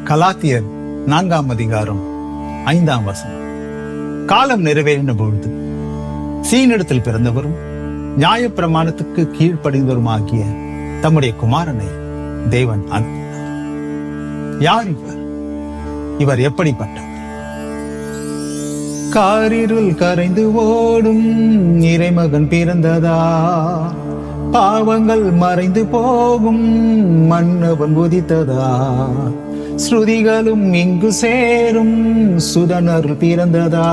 கலாத்தியர் 4:5 காலம் நிறைவேறின பொழுது சீனிடத்தில் பிறந்தவரும் நியாயப்பிரமாணத்துக்கு கீழ்ப்படிந்தவருமாகிய தம்முடைய குமாரனை தேவன் அனுப்பினார். யார் இவர்? இவர் எப்படிப்பட்டவர்? காரிருள் கரைந்து ஓடும் இறைமகன் பிறந்ததா, பாவங்கள் மறைந்து போகும் மன்னவன் உதித்ததா, ஸ்ருதிகளும் இங்கு சேரும் சுதனருள் பிறந்ததா,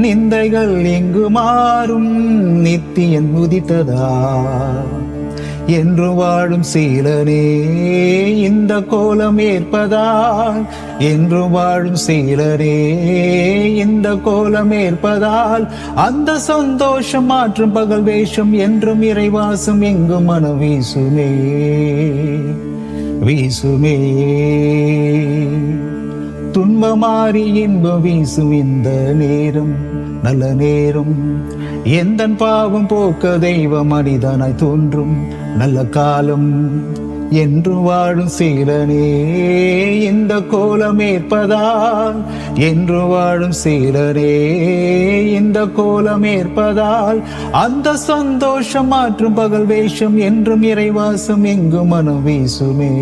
நிந்தைகள் இங்கு மாறும் நித்தியன் உதித்ததா, என்று வாழும் சீலனே இந்த கோலம் ஏற்பதால், என்று வாழும் சீலனே இந்த கோலம் ஏற்பதால், அந்த சந்தோஷம் மாற்றும் பகல் வேஷம் என்றும் இறைவாசம் எங்கும் மனம் வீசுமே வீசுமே. துன்பமாறி இன்பம் வீசும் இந்த நேரம் நல்ல நேரம், எந்தன் பாவம் போக்க தெய்வ மனிதனாய் தோன்றும் நல்ல காலம், என்று வாழும் சீலனே இந்த கோலம் ஏற்பதால், என்று வாழும் சீலனே இந்த கோலம் ஏற்பதால், அந்த சந்தோஷம் மாற்றும் பகல் வேஷம் என்றும் இறைவாசம் எங்கும் மனம் வீசுமே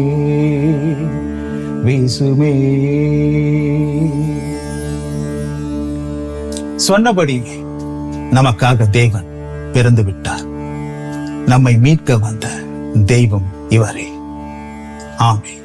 வீசுமே. சொன்னபடி நமக்காக தேவன் பிறந்து விட்டார். நம்மை மீட்க வந்த தெய்வம் இவரே. ஆமென்.